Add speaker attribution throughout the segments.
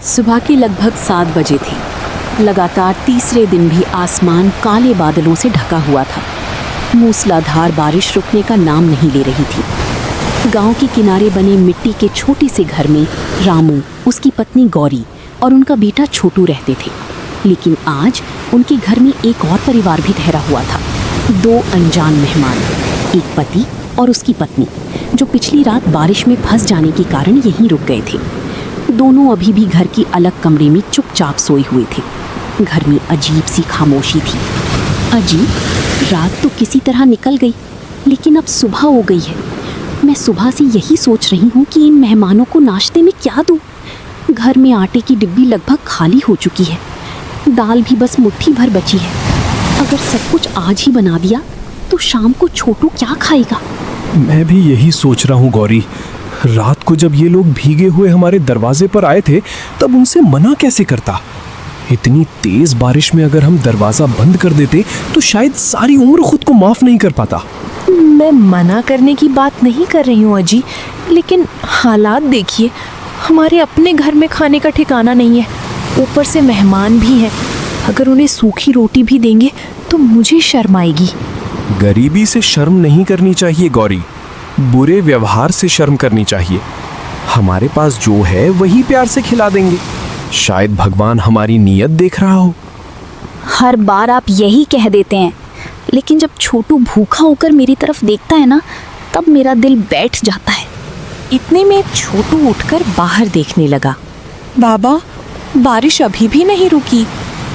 Speaker 1: सुबह के लगभग 7 बजे थे। लगातार तीसरे दिन भी आसमान काले बादलों से ढका हुआ था। मूसलाधार बारिश रुकने का नाम नहीं ले रही थी। गांव के किनारे बने मिट्टी के छोटे से घर में रामू, उसकी पत्नी गौरी और उनका बेटा छोटू रहते थे। लेकिन आज उनके घर में एक और परिवार भी ठहरा हुआ था। 2 अनजान मेहमान, एक पति और उसकी पत्नी, जो पिछली रात बारिश में फंस जाने के कारण यहीं रुक गए थे। दोनों अभी भी घर की अलग कमरे में चुपचाप सोए हुए थे। घर में अजीब सी खामोशी थी। अजीब, रात तो किसी तरह निकल गई, लेकिन अब सुबह हो गई है। मैं सुबह से यही सोच रही हूँ कि इन मेहमानों को नाश्ते में क्या दूँ। घर में आटे की डिब्बी लगभग खाली हो चुकी है। दाल भी बस मुट्ठी भर बची है। अगर सब कुछ आज ही बना दिया तो शाम को छोटू क्या खाएगा?
Speaker 2: मैं भी यही सोच रहा हूँ गौरी। रात को जब ये लोग भीगे हुए हमारे दरवाजे पर आए थे तब उनसे मना कैसे करता। इतनी तेज बारिश में अगर हम दरवाजा बंद कर देते तो शायद सारी उम्र खुद को माफ नहीं कर पाता।
Speaker 3: मैं मना करने की बात नहीं कर रही हूँ अजी, लेकिन हालात देखिए। हमारे अपने घर में खाने का ठिकाना नहीं है, ऊपर से मेहमान भी हैं। अगर उन्हें सूखी रोटी भी देंगे तो मुझे शर्म आएगी।
Speaker 2: गरीबी से शर्म नहीं करनी चाहिए गौरी, बुरे व्यवहार से शर्म करनी चाहिए। हमारे पास जो है वही प्यार से खिला देंगे। शायद भगवान हमारी नीयत देख रहा हो।
Speaker 4: हर बार आप यही कह देते हैं, लेकिन जब छोटू भूखा होकर मेरी तरफ देखता है ना, तब मेरा दिल बैठ जाता है।
Speaker 3: इतने में छोटू उठकर बाहर देखने लगा। बाबा, बारिश अभी भी नहीं रुकी,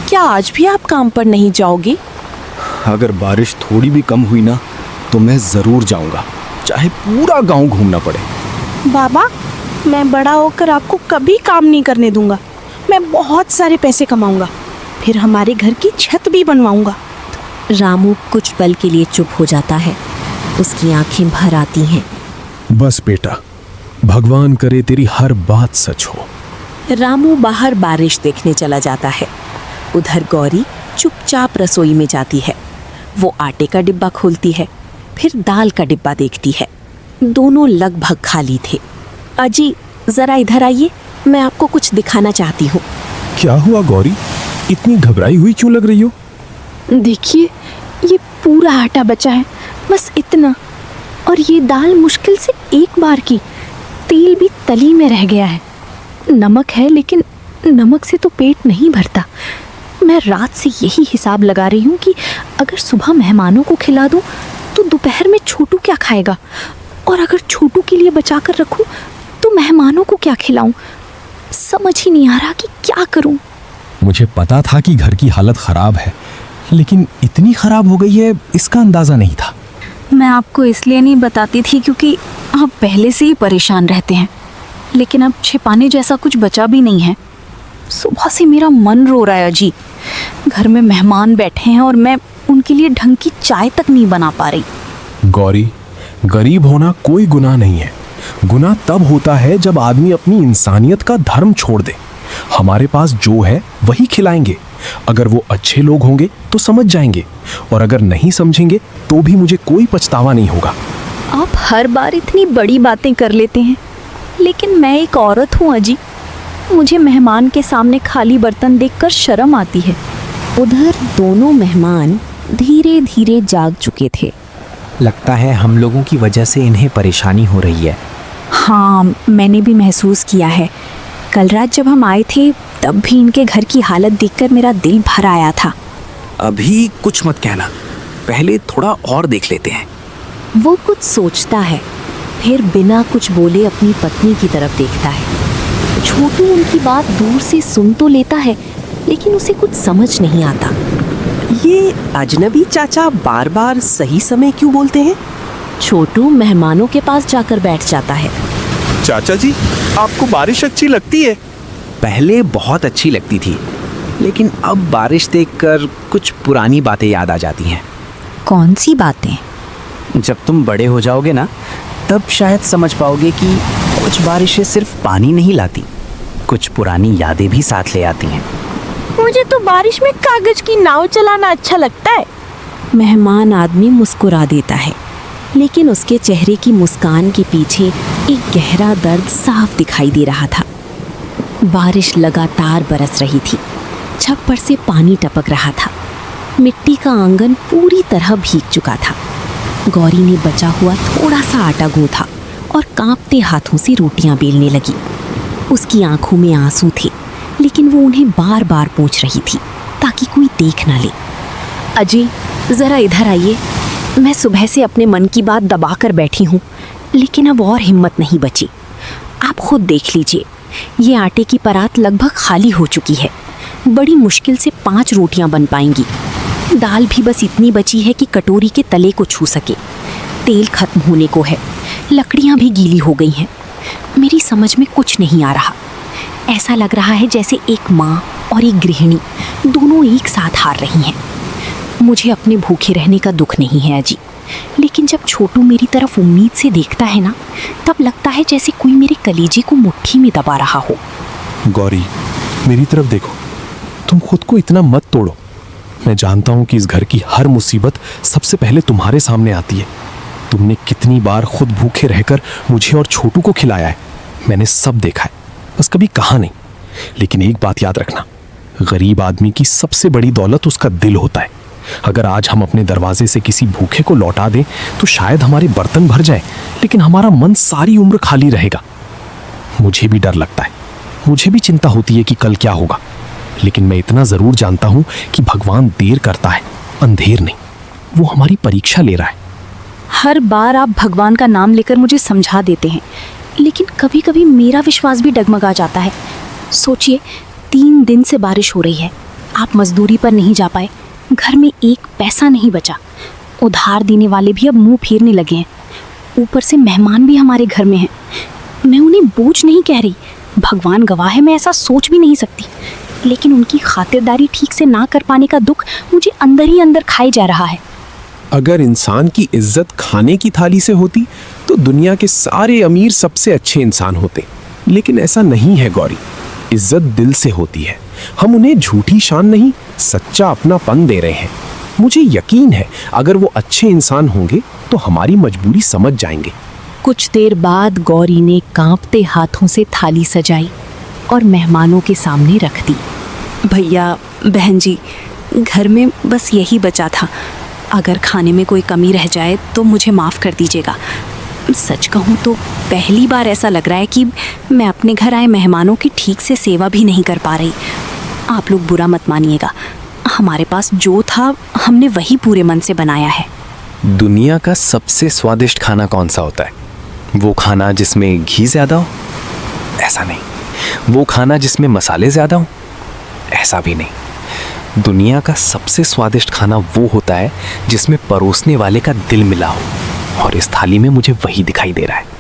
Speaker 3: क्या आज भी आप काम पर नहीं जाओगे?
Speaker 5: अगर बारिश थोड़ी भी कम हुई ना तो मैं ज़रूर जाऊंगा, चाहे पूरा गांव घूमना पड़े।
Speaker 6: बाबा, मैं बड़ा होकर आपको कभी काम नहीं करने दूंगा। मैं बहुत सारे पैसे कमाऊंगा, फिर हमारे घर की छत भी बनवाऊंगा।
Speaker 1: रामू कुछ पल के लिए चुप हो जाता है। उसकी आंखें भर आती हैं।
Speaker 2: बस बेटा, भगवान करे तेरी हर बात सच हो।
Speaker 1: रामू बाहर बारिश देखने चला जाता है। उधर गौरी चुपचाप रसोई में जाती है। वो आटे का डिब्बा खोलती है, फिर दाल का डिब्बा देखती है। दोनों लगभग खाली थे। अजी, जरा इधर आइए, मैं आपको कुछ दिखाना चाहती हूँ।
Speaker 2: क्या हुआ गौरी, इतनी घबराई हुई क्यों लग रही हो?
Speaker 3: देखिए, ये पूरा आटा बचा है, बस इतना। और ये दाल मुश्किल से एक बार की। तेल भी तली में रह गया है। नमक है, लेकिन नमक से तो पेट नहीं भरता। मैं रात से यही हिसाब लगा रही हूँ कि अगर सुबह मेहमानों को खिला दूँ तो दोपहर में छोटू क्या खाएगा, और अगर छोटू के लिए बचा कर रखूँ तो मेहमानों को क्या खिलाऊँ। समझ ही नहीं आ रहा कि क्या करूँ।
Speaker 2: मुझे पता था कि घर की हालत खराब है, लेकिन इतनी खराब हो गई है इसका अंदाजा नहीं था।
Speaker 4: मैं आपको इसलिए नहीं बताती थी क्योंकि आप पहले से ही परेशान रहते हैं, लेकिन अब छिपाने जैसा कुछ बचा भी नहीं है। सुबह से मेरा मन रो रहा है अजी। घर में मेहमान बैठे हैं और मैं उनके लिए ढंग की चाय तक नहीं बना पा रही।
Speaker 2: गौरी, गरीब होना कोई गुनाह नहीं है। गुनाह तब होता है जब आदमी अपनी इंसानियत का धर्म छोड़ दे। हमारे पास जो है वही खिलाएंगे। अगर वो अच्छे लोग होंगे तो समझ जाएंगे, और अगर नहीं समझेंगे तो भी मुझे कोई पछतावा नहीं होगा।
Speaker 4: आप हर बार इतनी बड़ी बातें कर लेते हैं, लेकिन मैं एक औरत हूँ अजी। मुझे मेहमान के सामने खाली बर्तन देखकर शर्म आती है।
Speaker 1: उधर दोनों मेहमान धीरे धीरे जाग चुके थे।
Speaker 7: लगता है हम लोगों की वजह से इन्हें परेशानी हो रही है।
Speaker 4: हाँ, मैंने भी महसूस किया है। कल रात जब हम आए थे तब भी इनके घर की हालत देखकर मेरा दिल भर आया था।
Speaker 7: अभी कुछ मत कहना, पहले थोड़ा और देख लेते हैं।
Speaker 1: वो कुछ सोचता है, फिर बिना कुछ बोले अपनी पत्नी की तरफ देखता है। छोटू उनकी बात दूर से सुन तो लेता है, लेकिन उसे कुछ समझ नहीं आता।
Speaker 8: ये अजनबी चाचा बार बार सही समय क्यों बोलते हैं?
Speaker 1: छोटू मेहमानों के पास जाकर बैठ जाता है।
Speaker 9: चाचा जी, आपको बारिश अच्छी लगती है?
Speaker 7: पहले बहुत अच्छी लगती थी, लेकिन अब बारिश देखकर कुछ पुरानी बातें याद आ जाती हैं।
Speaker 4: कौन सी बातें?
Speaker 7: जब तुम बड़े हो जाओगे ना, तब शायद समझ पाओगे कि कुछ बारिशें सिर्फ पानी नहीं लाती, कुछ पुरानी यादें भी साथ ले आती हैं।
Speaker 6: मुझे तो बारिश में कागज की नाव चलाना अच्छा लगता है।
Speaker 1: मेहमान आदमी मुस्कुरा देता है, लेकिन उसके चेहरे की मुस्कान के पीछे एक गहरा दर्द साफ दिखाई दे रहा था। बारिश लगातार बरस रही थी। छप्पर से पानी टपक रहा था। मिट्टी का आंगन पूरी तरह भीग चुका था। गौरी ने बचा हुआ थोड़ा सा आटा गूंथा और कांपते हाथों से रोटियां बेलने लगी। उसकी आंखों में आंसू थे, लेकिन वो उन्हें बार बार पोंछ रही थी ताकि कोई देख ना ले।
Speaker 4: अजी, ज़रा इधर आइए। मैं सुबह से अपने मन की बात दबा कर बैठी हूँ, लेकिन अब और हिम्मत नहीं बची। आप खुद देख लीजिए, ये आटे की परात लगभग खाली हो चुकी है। बड़ी मुश्किल से 5 रोटियां बन पाएंगी। दाल भी बस इतनी बची है कि कटोरी के तले को छू सके। तेल खत्म होने को है, लकड़ियां भी गीली हो गई हैं। मेरी समझ में कुछ नहीं आ रहा। ऐसा लग रहा है जैसे एक माँ और एक गृहिणी दोनों एक साथ हार रही हैं। मुझे अपने भूखे रहने का दुख नहीं है अजी, लेकिन जब छोटू मेरी तरफ उम्मीद से देखता है ना, तब लगता है जैसे कोई मेरे कलेजे को मुट्ठी में दबा रहा हो।
Speaker 2: गौरी, मेरी तरफ देखो। तुम खुद को इतना मत तोड़ो। मैं जानता हूं कि इस घर की हर मुसीबत सबसे पहले तुम्हारे सामने आती है। तुमने कितनी बार खुद भूखे रहकर मुझे और छोटू को खिलाया है। मैंने सब देखा है, बस कभी कहा नहीं। लेकिन एक बात याद रखना, गरीब आदमी की सबसे बड़ी दौलत उसका दिल होता है। अगर आज हम अपने दरवाजे से किसी भूखे को लौटा दें तो शायद हमारे बर्तन भर जाए, लेकिन हमारा मन सारी उम्र खाली रहेगा। मुझे भी डर लगता है, मुझे भी चिंता होती है कि कल क्या होगा, लेकिन मैं इतना जरूर जानता हूं कि भगवान देर करता है, अंधेर नहीं। वो हमारी परीक्षा ले रहा है।
Speaker 4: हर बार आप भगवान का नाम लेकर मुझे समझा देते हैं, लेकिन कभी कभी मेरा विश्वास भी डगमगा जाता है। सोचिए, 3 दिन से बारिश हो रही है, आप मजदूरी पर नहीं जा पाए, घर में एक पैसा नहीं बचा, उधार देने वाले भी अब मुंह फेरने लगे हैं, ऊपर से मेहमान भी हमारे घर में हैं। मैं उन्हें बोझ नहीं कह रही, भगवान गवाह है, मैं ऐसा सोच भी नहीं सकती, लेकिन उनकी खातिरदारी ठीक से ना कर पाने का दुख मुझे अंदर ही अंदर खाए जा रहा है।
Speaker 2: अगर इंसान की इज्जत खाने की थाली से होती तो दुनिया के सारे अमीर सबसे अच्छे इंसान होते, लेकिन ऐसा नहीं है गौरी। इज्जत दिल से होती है। हम उन्हें झूठी शान नहीं, सच्चा अपनापन दे रहे हैं। मुझे यकीन है अगर वो अच्छे इंसान होंगे तो हमारी मजबूरी समझ जाएंगे।
Speaker 1: कुछ देर बाद गौरी ने कांपते हाथों से थाली सजाई और मेहमानों के सामने रख दी।
Speaker 4: भैया, बहन जी, घर में बस यही बचा था। अगर खाने में कोई कमी रह जाए तो मुझे माफ़ कर दीजिएगा। सच कहूँ तो पहली बार ऐसा लग रहा है कि मैं अपने घर आए मेहमानों की ठीक से सेवा भी नहीं कर पा रही। आप लोग बुरा मत मानिएगा, हमारे पास जो था हमने वही पूरे मन से बनाया है।
Speaker 5: दुनिया का सबसे स्वादिष्ट खाना कौन सा होता है? वो खाना जिसमें घी ज़्यादा हो? ऐसा नहीं। वो खाना जिसमें मसाले ज़्यादा हो? ऐसा भी नहीं। दुनिया का सबसे स्वादिष्ट खाना वो होता है जिसमें परोसने वाले का दिल मिला हो, और इस थाली में मुझे वही दिखाई दे रहा है।